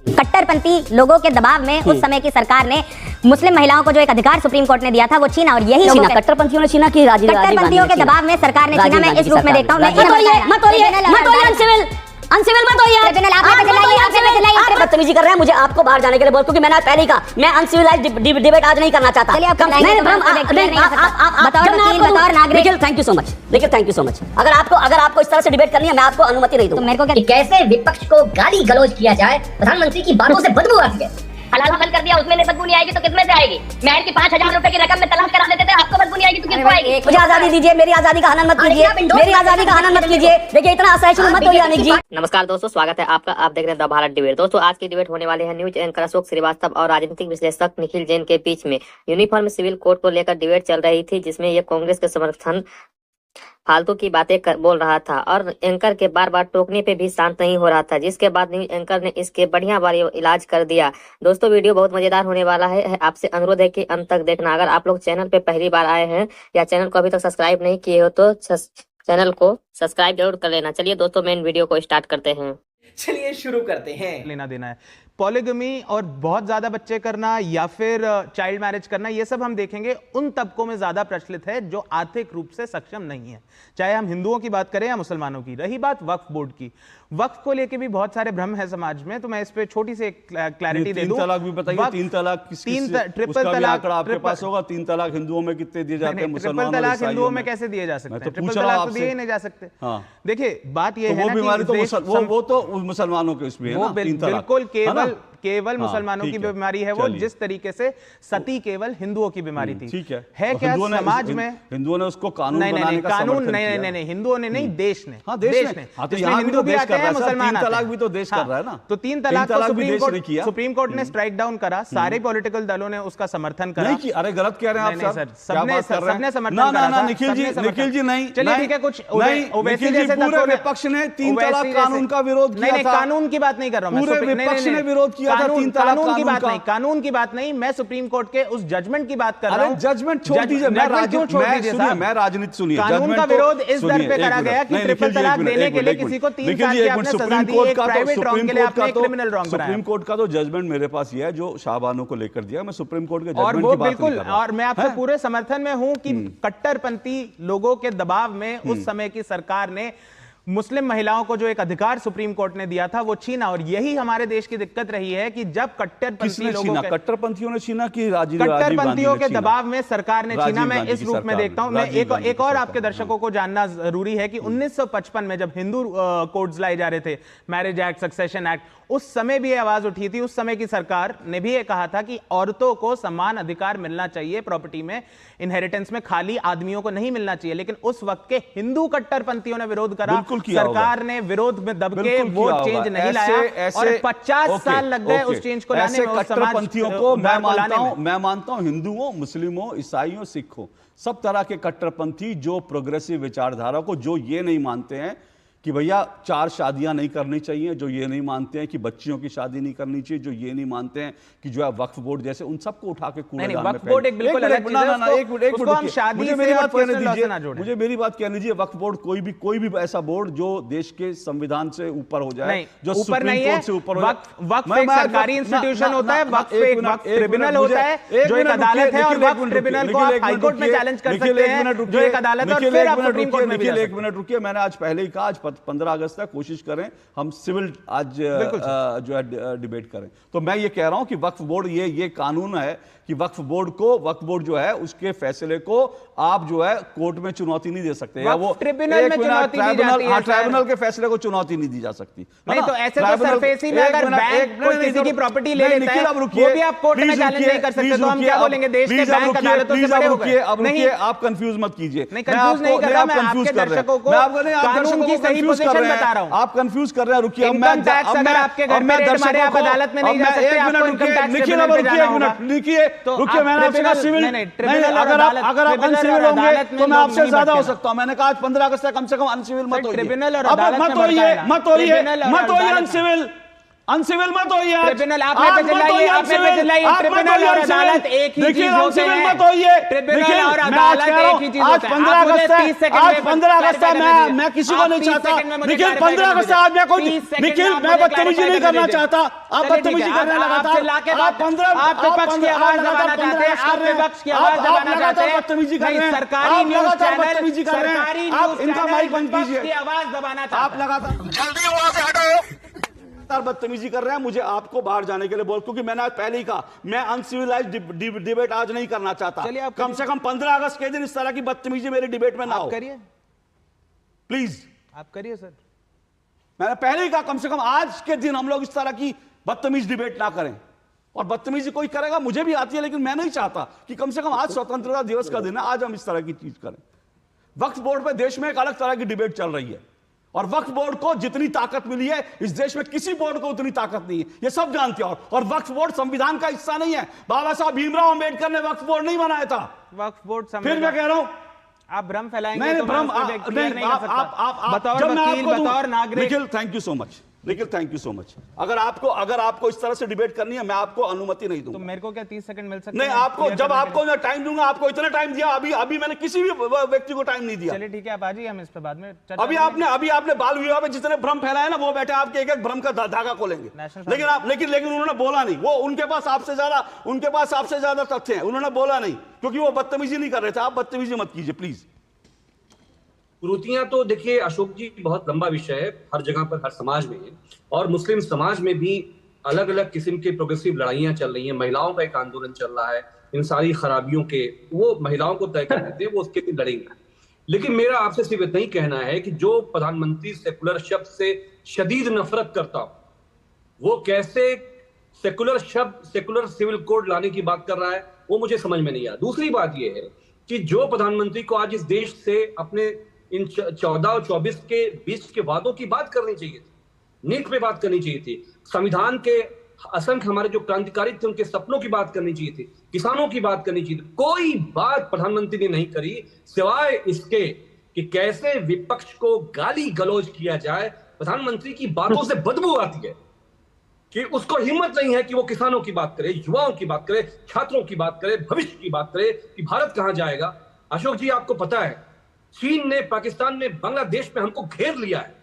कट्टरपंथी लोगों के दबाव में उस समय की सरकार ने मुस्लिम महिलाओं को जो एक अधिकार सुप्रीम कोर्ट ने दिया था वो छीना, और यही छीना कट्टरपंथियों ने छीना कि कट्टरपंथियों के दबाव में सरकार ने छीना। मैं इस रूप में देखता हूँ। अनसिविल मत होइए, आप बदतमीजी कर रहे हैं। मुझे आपको बाहर जाने के लिए बोल, क्योंकि मैंने पहले ही कहा मैं अनसिविलाइज्ड डिबेट आज नहीं करना चाहता। Nikhil thank you so much, Nikhil thank you so much. अगर आपको इस तरह से डिबेट करनी है, मैं आपको अनुमति नहीं दूंगा। मेरे को क्या कैसे विपक्ष को गाली गलौज किया जाए, प्रधानमंत्री की बातों से बदबू आती है। हलाल बंद कर दिया, उसमें बदबू नहीं आएगी तो किसमें से आएगी? महर की 5,000 रुपए की रकम में तलाक करा देते थे, आपको बदबू नहीं आएगी तो किसको आएगी? मुझे आजादी दीजिए, मेरी आजादी का हनन मत कीजिए, मेरी आजादी का हनन मत कीजिए। देखिए इतना असहिष्णु मत होइए अनिक जी। नमस्कार दोस्तों, स्वागत है आपका। आप देख रहे हैं द भारत डिबेट। दोस्तों आज की डिबेट होने वाली है न्यूज एंकर अशोक श्रीवास्तव और राजनीतिक विश्लेषक निखिल जैन के बीच में। यूनिफॉर्म सिविल कोड को लेकर डिबेट चल रही थी, जिसमें ये कांग्रेस के समर्थन फालतू की बातें बोल रहा था और एंकर के बार बार टोकने पे भी शांत नहीं हो रहा था, जिसके बाद न्यूज एंकर ने इसके बढ़िया बार इलाज कर दिया। दोस्तों वीडियो बहुत मजेदार होने वाला है, आपसे अनुरोध है कि अंत तक देखना। अगर आप लोग चैनल पे पहली बार आए हैं या चैनल को अभी तक सब्सक्राइब नहीं किए हो तो चैनल को सब्सक्राइब जरूर कर लेना। चलिए दोस्तों मेन वीडियो को स्टार्ट करते हैं। चलिए शुरू करते हैं। लेना देना है पॉलीगमी और बहुत ज्यादा बच्चे करना या फिर चाइल्ड मैरिज करना, ये सब हम देखेंगे उन तबकों में ज्यादा प्रचलित है जो आर्थिक रूप से सक्षम नहीं है, चाहे हम हिंदुओं की बात करें या मुसलमानों की। रही बात वक्फ बोर्ड की, वक्फ को लेके भी बहुत सारे भ्रम है समाज में, तो मैं इस पे छोटी सी क्लैरिटी दे दूं। 3 तलाक भी बताइए। 3 तलाक ट्रिपल तलाक आपके पास होगा। 3 तलाक हिंदुओं में कितने दिए जाते हैं? ट्रिपल तलाक हिंदुओं में कैसे दिए जा सकते हैं? ट्रिपल तलाक तो दिए ही नहीं जा सकते। देखिए बात ये है ना, वो तो मुसलमानों के उसमें है ना, 3 तलाक बिल्कुल केवल मुसलमानों की बीमारी है वो, जिस तरीके से सती केवल हिंदुओं की बीमारी थी। ठीक है क्या समाज में हिंदुओं ने उसको कानून बनाने का समर्थन किया? नहीं, हिंदुओं ने नहीं, देश ने। हाँ, देश ने। हाँ, तो यहाँ हिंदू भी आते हैं, मुसलमान 3 तलाक भी तो देश कर रहा है ना। तो 3 तलाक सुप्रीम कोर्ट ने स्ट्राइक डाउन करा, सारे पॉलिटिकल दलों ने उसका समर्थन करा। नहीं, अरे गलत कह रहे हैं आप सर, सबने समर्थन करा। ना निखिल जी नहीं, चलिए ठीक है, कुछ निखिल जी पूरे विपक्ष ने 3 तलाक कानून का विरोध किया था। कानून की बात नहीं कर रहा हूं, पूरे विपक्ष ने विरोध किया था 3 तलाक कानून की बात नहीं, कानून की बात नहीं, मैं सुप्रीम कोर्ट के उस जजमेंट की बात कर रहा हूं। जजमेंट छोड़ दीजिए, मैं राजनीति सुनिए। कानून का विरोध इस दर पे करा गया कि ट्रिपल तलाक देने के लिए किसी को 3 साल की आपने सजा दी, एक प्राइवेट रॉन्ग के लिए आपने एक क्रिमिनल रॉन्ग बनाया। सुप्रीम कोर्ट का तो जजमेंट मेरे पास ये है जो शाहबानो को लेकर दिया। मैं सुप्रीम कोर्ट के जजमेंट और की वो बात बिल्कुल, और मैं आपसे पूरे समर्थन में हूं कि कट्टरपंथी लोगों के दबाव में उस समय की सरकार ने मुस्लिम महिलाओं को जो एक अधिकार सुप्रीम कोर्ट ने दिया था वो छीना, और यही हमारे देश की दिक्कत रही है कि जब कट्टरपंथियों ने छीना कि कट्टरपंथियों के दबाव में सरकार ने छीना। मैं इस रूप में देखता हूं। मैं एक और आपके दर्शकों को जानना जरूरी है कि 1955 में जब हिंदू कोड्स लाए जा रहे थे, मैरिज एक्ट, सक्सेशन एक्ट, उस समय भी आवाज उठी थी। उस समय की सरकार ने भी ये कहा था कि औरतों को समान अधिकार मिलना चाहिए प्रॉपर्टी में, इनहेरिटेंस में, खाली आदमियों को नहीं मिलना चाहिए। लेकिन उस वक्त के हिंदू कट्टरपंथियों ने विरोध करा, सरकार ने वोट चेंज नहीं लाया और 50 साल लग गए उस चेंज को लाने में। कट्टरपंथियों को मैं मानता हूं हिंदुओं, मुस्लिमों, ईसाइयों, सिखों, सब तरह के कट्टरपंथी जो प्रोग्रेसिव विचारधारा को, जो ये नहीं मानते हैं कि भैया 4 शादियां नहीं करनी चाहिए, जो ये नहीं मानते हैं कि बच्चियों की शादी नहीं करनी चाहिए, जो ये नहीं मानते हैं कि जो है वक्फ बोर्ड जैसे, उन सबको उठा के कूड़ेदान में वक्फ बोर्ड एक बिल्कुल अलग चीज है। एक मिनट मुझे मेरी बात कहने दीजिए। वक्फ बोर्ड कोई भी ऐसा बोर्ड जो देश के संविधान से ऊपर हो जाए, जो सुप्रीम कोर्ट से ऊपर हो जाए। वक्फ एक सरकारी इंस्टीट्यूशन होता है, वक्फ एक ट्रिब्यूनल होता है जो एक अदालत है, और वक्फ ट्रिब्यूनल को आप हाई कोर्ट में चैलेंज कर सकते हैं जो एक अदालत है, और फिर आप सुप्रीम कोर्ट में भी जा सकते हैं। 1 मिनट रुकिए, मैंने आज पहले ही कहा, आज 15 अगस्त तक कोशिश करें हम सिविल आज जो है डिबेट करें। तो मैं ये कह रहा हूं कि वक्फ बोर्ड ये कानून है कि वक्फ बोर्ड जो है उसके फैसले को आप जो है कोर्ट में चुनौती नहीं दे सकते, या वो ट्रिब्यूनल में चुनौती दी जाती है। ट्राइब्यूनल के फैसले को चुनौती नहीं दी जा सकती। नहीं तो ऐसे तो सरफेसी में अगर बैंक कोई किसी की प्रॉपर्टी ले लेता है, वो भी आप कोर्ट में चैलेंज नहीं कर सकते, तो हम क्या बोलेंगे? देश के बैंक अदालतों से बड़े हो गए। नहीं, आप कंफ्यूज मत कीजिए। नहीं, कंफ्यूज नहीं कर रहा मैं, आपके दर्शकों को कानून की सही पोजीशन बता रहा हूं। आप कंफ्यूज कर रहे हैं, रुकिए। इनकम टैक्स अगर आपके घर में रेड मारे, आप अदालत में नहीं जा सकते, आपको इनकम टैक्स रुकिए, मैंने आपसे कहा सिविल नहीं, अगर आप अनसिविल होंगे तो मैं आपसे ज्यादा हो सकता हूं। मैंने कहा आज 15 अगस्त तक कम से कम अनसिविल मत होइए। ट्रिब्यूनल और अदालत में मत होइए अनसिविल। अनसिविल मत होइए। ट्रिब्यूनल आप पे चिल्लाइए, आप पे चिल्लाइए। ट्रिब्यूनल और अदालत एक ही चीज होते हैं। मत होइए। ट्रिब्यूनल और अदालत एक ही चीज होते हैं। आज 15 अगस्त है, आज 15 अगस्त है, मैं किसी को नहीं चाहता। निखिल 15 अगस्त आज मैं कोई निखिल मैं बदतमीजी नहीं करना चाहता। आप बदतमीजी करने लगातार। आप 15 आप विपक्ष की आवाज दबाना चाहते हैं, आप विपक्ष की आवाज दबाना चाहते हैं, बदतमीजी कर रहे हैं। सरकारी न्यूज़ चैनल बदतमीजी कर रहे हैं। आप इनका माइक बंद कीजिए। की आवाज दबाना चाहते हैं। आप लगातार जल्दी वहां से हटो। बदतमीजी कर रहे हैं, मुझे आपको बाहर जाने के लिए बोल, क्योंकि मैंने आज पहले ही कहा मैं अनसिविलाइज्ड डिबेट आज नहीं करना चाहता। चलिए आप कम से कम 15 अगस्त के दिन इस तरह की बदतमीजी मेरी डिबेट में ना हो। करिए, प्लीज आप करिए सर। मैंने पहले ही कहा कम से कम आज के दिन हम लोग इस तरह की बदतमीज डिबेट ना करें। और बदतमीजी कोई करेगा, मुझे भी आती है, लेकिन मैं नहीं चाहता कि कम से कम आज स्वतंत्रता दिवस का दिन है, आज हम इस तरह की चीज करें। वक्फ बोर्ड पे देश में एक अलग तरह की डिबेट चल रही है, और वक्फ बोर्ड को जितनी ताकत मिली है इस देश में किसी बोर्ड को उतनी ताकत नहीं है, ये सब जानते हैं। और वक्फ बोर्ड संविधान का हिस्सा नहीं है। बाबा साहब भीमराव अंबेडकर ने वक्फ बोर्ड नहीं बनाया था। वक्फ बोर्ड फिर मैं कह रहा हूं आप भ्रम फैलाएंगे नहीं, तो भ्रम बतौर वकील, बतौर नागरिक। Nikhil thank you so much, Nikhil thank you so much. अगर आपको इस तरह से डिबेट करनी है, मैं आपको अनुमति नहीं दूंगा। तो मेरे को क्या 30 सेकंड मिल सकते नहीं, हैं? आपको जब आपको मैं टाइम दूंगा, आपको इतना टाइम दिया, अभी मैंने किसी भी व्यक्ति को टाइम नहीं दिया। चलिए ठीक है, आप आ जाइए, हम इस पे बाद में चर्चा अभी आपने बाल विवाह में जितने भ्रम फैलाए ना, वो बैठे आपके एक एक भ्रम का धागा खोलेंगे। लेकिन उन्होंने बोला नहीं। वो उनके पास आपसे ज्यादा तथ्य हैं, उन्होंने बोला नहीं, क्योंकि वो बदतमीजी नहीं कर रहे थे। आप बदतमीजी मत कीजिए प्लीज। कुरीतियां तो देखिए अशोक जी बहुत लंबा विषय है, हर जगह पर, हर समाज में, और मुस्लिम समाज में भी अलग अलग किस्म के प्रोग्रेसिव लड़ाइयां चल रही हैं। महिलाओं का एक आंदोलन चल रहा है, इन सारी खराबियों के वो महिलाओं को तय कर देते हैं, वो उसके लिए लड़ेंगे। लेकिन मेरा आपसे सिर्फ इतना ही कहना है कि जो प्रधानमंत्री सेकुलर शब्द से शदीद नफरत करता हो, वो कैसे सेकुलर शब्द, सेकुलर सिविल कोड लाने की बात कर रहा है, वो मुझे समझ में नहीं आया। दूसरी बात यह है कि जो प्रधानमंत्री को आज इस देश से अपने इन 14 और 24 के बीच के वादों की बात करनी चाहिए थी, नीट पे बात करनी चाहिए थी, संविधान के असंख्य हमारे जो क्रांतिकारी थे उनके सपनों की बात करनी चाहिए थी, किसानों की बात करनी चाहिए थी। कोई बात प्रधानमंत्री ने नहीं करी, सिवाय इसके कि कैसे विपक्ष को गाली गलौज किया जाए। प्रधानमंत्री की बातों से बदबू आती है कि उसको हिम्मत नहीं है कि वो किसानों की बात करे, युवाओं की बात करे, छात्रों की बात करे, भविष्य की बात करे कि भारत कहां जाएगा। अशोक जी आपको पता है, चीन ने, पाकिस्तान ने, बांग्लादेश में हमको घेर लिया है।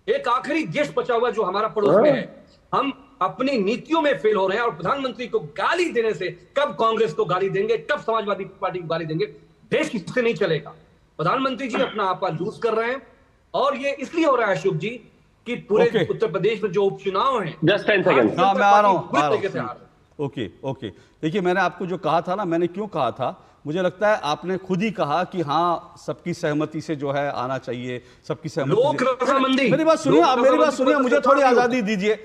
एक आखिरी देश बचा हुआ जो हमारा पड़ोस में है। हम अपनी नीतियों में फेल हो रहे हैं, और प्रधानमंत्री को गाली देने से कब कांग्रेस को गाली देंगे, कब समाजवादी पार्टी को गाली देंगे, देश किससे नहीं चलेगा। प्रधानमंत्री जी अपना आपा लूज कर रहे हैं, और ये इसलिए हो रहा है अशोक जी कि पूरे उत्तर प्रदेश में जो उपचुनाव है, जस्ट 10 सेकंड मैं आ रहा हूं। ओके, देखिए मैंने आपको जो कहा था ना, मैंने क्यों कहा था, मुझे लगता है आपने खुद ही कहा कि हाँ सबकी सहमति से जो है आना चाहिए, सबकी सहमति। मेरी बात सुनिए, मुझे थोड़ी आजादी दीजिए,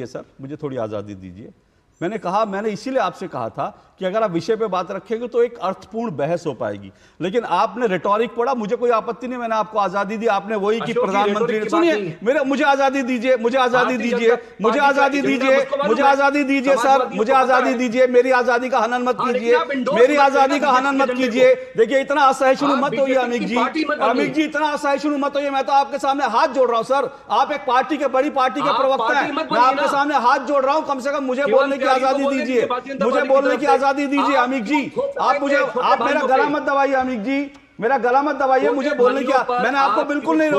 सर, मुझे थोड़ी आजादी दीजिए। मैंने इसीलिए आपसे कहा था कि अगर आप विषय पे बात रखेंगे तो एक अर्थपूर्ण बहस हो पाएगी। लेकिन आपने रिटॉरिक पढ़ा, मुझे कोई आपत्ति नहीं, मैंने आपको आजादी दी। आपने वही कि प्रधानमंत्री ने, सुनिए मुझे आजादी दीजिए, मुझे आजादी दीजिए सर, मुझे आजादी दीजिए। मेरी आजादी का हनन मत कीजिए, देखिए इतना असहिष्णु मत होइए अमित जी, इतना असहिष्णु मत होइए। मैं तो आपके सामने हाथ जोड़ रहा हूं सर, आप एक पार्टी के, बड़ी पार्टी के प्रवक्ता हैं, मैं आपके सामने हाथ जोड़ रहा हूं। कम से कम मुझे बोलने की आजादी दीजिए, मुझे बोलने की आजादी दीजिए अमित जी। आप मेरा गला मत दबाइए अमित जी, मेरा गला मत दबाइए, मुझे बोलने की। मैंने आपको बिल्कुल नहीं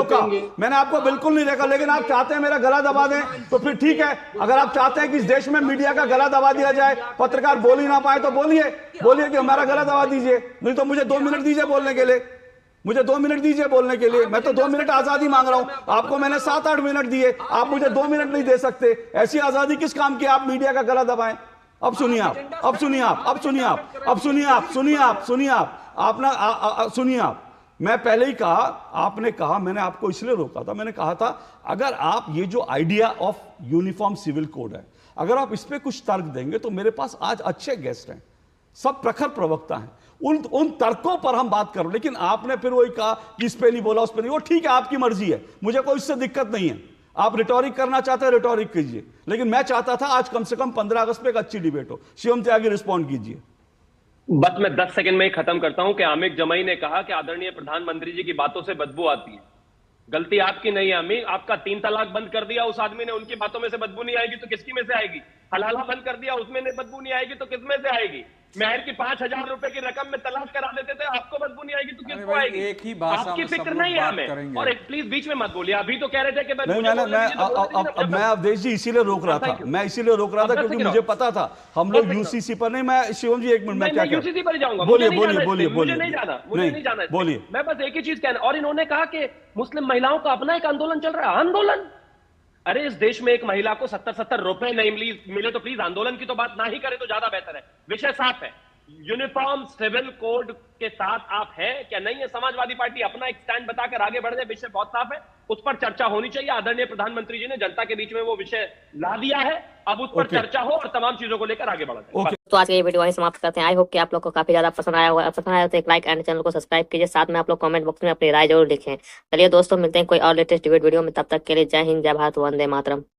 रोका, लेकिन आप चाहते हैं मेरा गला दबा दें तो फिर ठीक है। अगर आप चाहते हैं कि इस देश में मीडिया का गला दबा दिया जाए, पत्रकार बोल ही ना पाए, तो बोलिए कि हमारा गला दबा दीजिए। नहीं तो मुझे 2 मिनट दीजिए बोलने के लिए, मैं तो 2 मिनट आजादी मांग रहा हूं। आपको मैंने 7-8 मिनट दिए, आप मुझे 2 मिनट नहीं दे सकते। ऐसी आजादी किस काम की, आप मीडिया का गला दबाएं। अब सुनिए आप, मैं पहले ही कहा, आपने कहा, मैंने आपको इसलिए रोका था, मैंने कहा था अगर आप ये जो idea of uniform civil code है, अगर आप इस पे कुछ तर्क देंगे तो मेरे पास आज अच्छे गेस्ट हैं, सब प्रखर प्रवक्ता हैं, उन तर्कों पर हम बात करो। लेकिन आपने फिर वही कहा कि इस पे नहीं बोला, उस पे नहीं। वो ठीक है, आपकी मर्जी है, मुझे कोई इससे दिक्कत नहीं है। आप रिटोरिक करना चाहते हैं, रिटोरिक कीजिए, लेकिन मैं चाहता था आज कम से कम 15 अगस्त पे एक अच्छी डिबेट हो। शिवम त्यागी रिस्पॉन्ड कीजिए। बस मैं 10 सेकंड में ही खत्म करता हूं कि आमिर जमाई ने कहा कि आदरणीय प्रधानमंत्री जी की बातों से बदबू आती है। गलती आपकी नहीं है अम्मी, आपका 3 तलाक बंद कर दिया उस आदमी ने, उनकी बातों में से बदबू नहीं आएगी तो किसकी में से आएगी? हलाला बंद कर दिया उसमें बदबू नहीं आएगी तो किस में से आएगी? मेहर की 5,000 रुपए की रकम में तलाक करा देते थे, आपको बदबू नहीं आएगी तो किसको आएगी? एक ही भाषा आपकी में सब फिक्र लोग नहीं है बात हमें। करेंगे। और प्लीज बीच में मत बोलिए, अभी तो कह रहे थे कि नहीं मैं अवधेश जी इसीलिए रोक रहा था, मैं इसीलिए रोक रहा था क्योंकि मुझे पता था हम लोग यूसीसी पर नहीं। मैं शिवम जी 1 मिनट में क्या यूसीसी पर जाऊंगा, बोलिए मुझे नहीं जाना, मुझे नहीं जाना, बोलिए। मैं बस एक ही चीज कहना। और इन्होंने कहा कि मुस्लिम महिलाओं का अपना एक आंदोलन चल रहा है। आंदोलन? अरे इस देश में एक महिला को 70-70 रुपए नहीं मिले तो प्लीज आंदोलन की तो बात ना ही करें तो ज्यादा बेहतर है। विषय साफ है, यूनिफॉर्म सिविल कोड के साथ आप हैं क्या नहीं है? समाजवादी पार्टी अपना एक स्टैंड बताकर आगे बढ़ जाए, विषय बहुत साफ है, उस पर चर्चा होनी चाहिए। आदरणीय प्रधानमंत्री जी ने जनता के बीच में वो विषय ला दिया है, अब उस पर चर्चा हो और तमाम चीजों को लेकर आगे बढ़ा जाए। तो आज का ये वीडियो वहीं समाप्त करते हैं। आई होप कि आप लोग को काफी ज्यादा पसंद आया होगा। पसंद आया तो एक लाइक एंड चैनल को सब्सक्राइब कीजिए। साथ में आप लोग कमेंट बॉक्स में अपनी राय जरूर लिखें। चलिए दोस्तों, मिलते हैं कोई और लेटेस्ट डिबेट वीडियो में, तब तक के लिए जय हिंद, जय भारत, वंदे मातरम।